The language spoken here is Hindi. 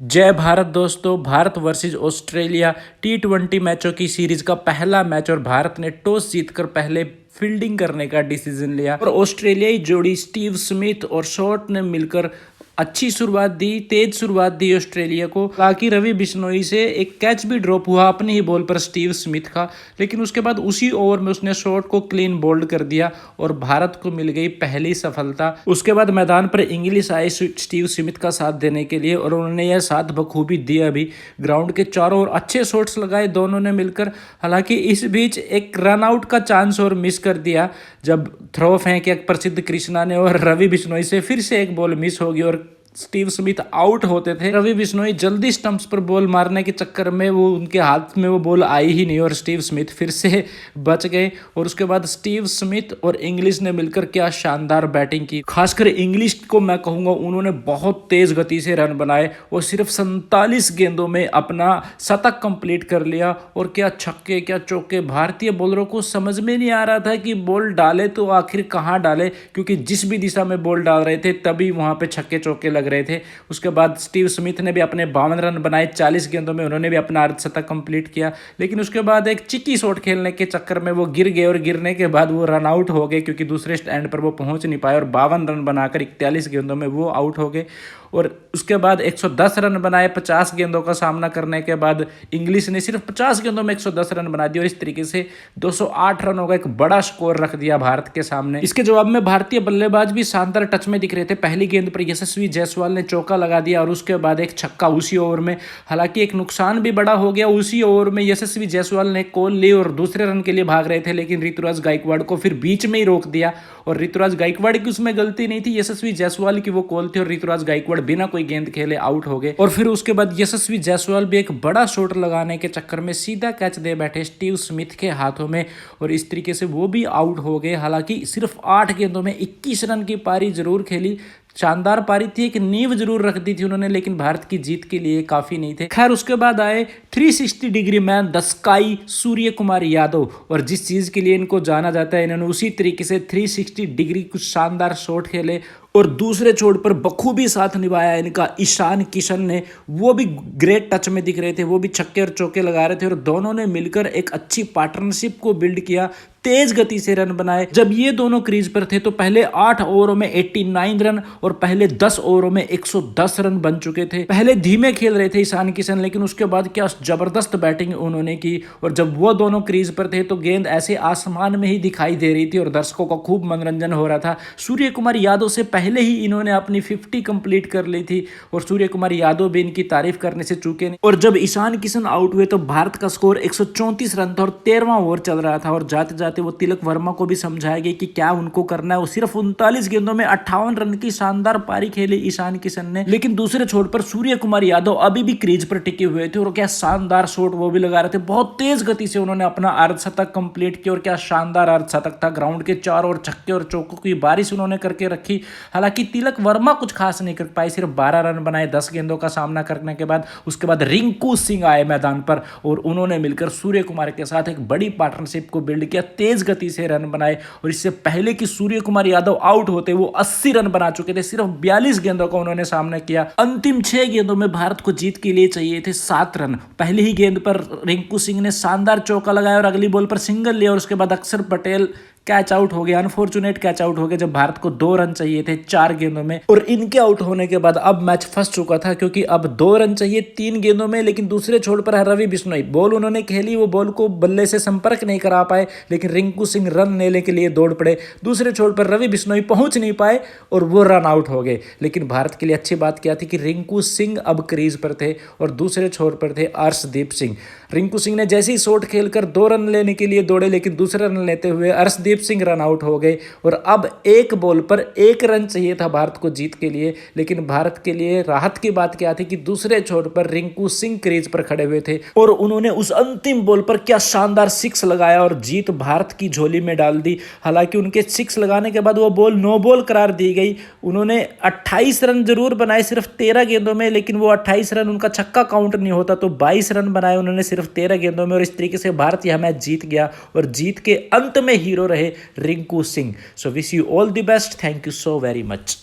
जय भारत दोस्तों। भारत वर्सेस ऑस्ट्रेलिया टी20 मैचों की सीरीज का पहला मैच और भारत ने टॉस जीतकर पहले फील्डिंग करने का डिसीजन लिया और ऑस्ट्रेलियाई जोड़ी स्टीव स्मिथ और शॉर्ट ने मिलकर अच्छी शुरुआत दी, तेज शुरुआत दी ऑस्ट्रेलिया को। ताकि रवि बिश्नोई से एक कैच भी ड्रॉप हुआ अपनी ही बॉल पर स्टीव स्मिथ का, लेकिन उसके बाद उसी ओवर में उसने शॉट को क्लीन बोल्ड कर दिया और भारत को मिल गई पहली सफलता। उसके बाद मैदान पर इंग्लिश आए स्टीव स्मिथ का साथ देने के लिए और उन्होंने यह साथ बखूबी दिया भी। ग्राउंड के चारों ओर अच्छे शॉट्स लगाए दोनों ने मिलकर। हालांकि इस बीच एक रन आउट का चांस और मिस कर दिया जब थ्रो फेंके प्रसिद्ध कृष्णा ने और रवि बिश्नोई से फिर से एक बॉल मिस होगी और स्टीव स्मिथ आउट होते थे। रवि बिश्नोई जल्दी स्टंप्स पर बॉल मारने के चक्कर में वो उनके हाथ में वो बॉल आई ही नहीं और स्टीव स्मिथ फिर से बच गए। और उसके बाद स्टीव स्मिथ और इंग्लिश ने मिलकर क्या शानदार बैटिंग की। खासकर इंग्लिश को मैं कहूँगा उन्होंने बहुत तेज गति से रन बनाए और सिर्फ 47 गेंदों में अपना शतक कंप्लीट कर लिया। और क्या छक्के क्या चौके। भारतीय बॉलरों को समझ में नहीं आ रहा था कि बॉल डाले तो आखिर कहाँ डाले, क्योंकि जिस भी दिशा में बॉल डाल रहे थे तभी वहाँ पे छक्के चौके लग रहे थे। उसके बाद स्टीव स्मिथ ने भी अपने 52 रन बनाए 40 गेंदों में, उन्होंने भी अपना अर्धशतक कंप्लीट किया। लेकिन उसके बाद एक चिकी शॉट खेलने के चक्कर में वो गिर गए और गिरने के बाद वो रन आउट हो गए, क्योंकि दूसरे स्टैंड पर वो पहुंच नहीं पाए और 52 रन बनाकर 41 गेंदों में वो आउट हो गए। और उसके बाद 110 रन बनाए 50 गेंदों का सामना करने के बाद इंग्लिश ने सिर्फ 50 गेंदों में 110 रन बना दिए और इस तरीके से 208 रनों का एक बड़ा स्कोर रख दिया भारत के सामने। इसके जवाब में भारतीय बल्लेबाज भी शानदार टच में दिख रहे थे। पहली गेंद पर यशस्वी जायसवाल ने चौका लगा दिया और उसके बाद एक छक्का उसी ओवर में। हालांकि एक नुकसान भी बड़ा हो गया, उसी ओवर में यशस्वी जायसवाल ने कॉल ली और दूसरे रन के लिए भाग रहे थे, लेकिन ऋतुराज गायकवाड़ को फिर बीच में ही रोक दिया। और ऋतुराज गायकवाड़ की उसमें गलती नहीं थी, यशस्वी जायसवाल की वो कॉल थी और ऋतुराज गायकवाड़ बिना कोई गेंद खेले आउट हो गए। और फिर उसके बाद यशस्वी जायसवाल भी एक बड़ा शॉट लगाने के चक्कर में सीधा कैच दे बैठे स्टीव स्मिथ के हाथों में और इस तरीके से वो भी आउट हो गए। हालांकि सिर्फ 8 गेंदों में 21 रन की पारी जरूर खेली, शानदार पारी थी, एक नींव जरूर रख दी थी उन्होंने, लेकिन भारत की जीत के लिए काफी नहीं थे। खैर उसके बाद आए 360 degree man the sky Surya Kumar Yadav, और जिस चीज के लिए इनको जाना जाता है इन्होंने उसी तरीके से 360 डिग्री कुछ शानदार शॉट खेले। और दूसरे छोर पर बखूबी साथ निभाया इनका ईशान किशन ने, वो भी ग्रेट टच में दिख रहे थे, वो भी छक्के और चौके लगा रहे थे और दोनों ने मिलकर एक अच्छी पार्टनरशिप को बिल्ड किया, तेज गति से रन बनाए। जब ये दोनों क्रीज पर थे तो पहले 8 ओवरों में 89 रन और पहले 10 ओवरों में 110 रन बन चुके थे। पहले धीमे खेल रहे थे ईशान किशन, लेकिन उसके बाद क्या जबरदस्त बैटिंग उन्होंने की और जब वो दोनों क्रीज पर थे तो गेंद ऐसे आसमान में ही दिखाई दे रही थी और दर्शकों का खूब मनोरंजन हो रहा था। सूर्य कुमार यादव से पहले ही इन्होंने अपनी 50 कंप्लीट कर ली थी और सूर्य कुमार यादव भी इनकी तारीफ करने से चूके नहीं। और जब ईशान किशन आउट हुए तो भारत का स्कोर 134 रन था और 13वां ओवर चल रहा था और जाते जाते वो तिलक वर्मा को भी समझाया गया कि क्या उनको करना है। वो सिर्फ 39 गेंदों में 58 रन की शानदार पारी खेली ईशान किशन ने, लेकिन दूसरे छोर पर सूर्य कुमार यादव अभी भी क्रीज पर टिके हुए थे और क्या शानदार शॉट वो भी लगा रहे थे। बहुत तेज गति से उन्होंने अपना अर्धशतक कंप्लीट किया और क्या शानदार अर्धशतक था। ग्राउंड के चारों ओर छक्के और चौकों की बारिश उन्होंने करके रखी। हालांकि तिलक वर्मा कुछ खास नहीं कर पाए, सिर्फ 12 रन बनाए 10 गेंदों का सामना करने के बाद। उसके बाद रिंकू सिंह आए मैदान पर और उन्होंने मिलकर सूर्य कुमार के साथ एक बड़ी पार्टनरशिप को बिल्ड किया, तेज गति से रन बनाए। और इससे पहले कि सूर्य कुमार यादव आउट होते वो 80 रन बना चुके थे। सिर्फ 42 गेंदों का उन्होंने सामना किया। अंतिम 6 गेंदों में भारत को जीत के लिए चाहिए थे 7 रन। पहली ही गेंद पर रिंकू सिंह ने शानदार चौका लगाया और अगली बॉल पर सिंगल लिया और उसके बाद अक्षर पटेल कैच आउट हो गया, अनफॉर्चुनेट कैच आउट हो गया जब भारत को 2 रन चाहिए थे 4 गेंदों में। और इनके आउट होने के बाद अब मैच फंस चुका था, क्योंकि अब 2 रन चाहिए 3 गेंदों में। लेकिन दूसरे छोर पर रवि बिश्नोई, बॉल उन्होंने खेली, वो बॉल को बल्ले से संपर्क नहीं करा पाए, लेकिन रिंकू सिंह रन लेने के लिए दौड़ पड़े। दूसरे छोर पर रवि बिश्नोई पहुंच नहीं पाए और वो रन आउट हो गए। लेकिन भारत के लिए अच्छी बात क्या थी कि रिंकू सिंह अब क्रीज पर थे और दूसरे छोर पर थे अर्शदीप सिंह। रिंकू सिंह ने जैसे ही शॉट खेलकर 2 रन लेने के लिए दौड़े, लेकिन दूसरे रन लेते हुए अर्शदीप सिंह रन आउट हो गए और अब एक बॉल पर 1 रन चाहिए था भारत को जीत के लिए। लेकिन भारत के लिए राहत की बात क्या थी कि दूसरे छोर पर रिंकू सिंह क्रीज पर खड़े हुए थे और उन्होंने उस अंतिम बॉल पर क्या शानदार 6 लगाया और जीत भारत की झोली में डाल दी। हालांकि उनके 6 लगाने के बाद वो बॉल नो बॉल करार दी गई। उन्होंने 28 रन जरूर बनाए सिर्फ 13 गेंदों में, लेकिन वो 28 रन उनका छक्का काउंट नहीं होता, तो 22 रन बनाए उन्होंने सिर्फ 13 गेंदों में और इस तरीके से भारत यह मैच जीत गया और जीत के अंत में हीरो रहे Rinku Singh. So wish you all the best. Thank you so very much.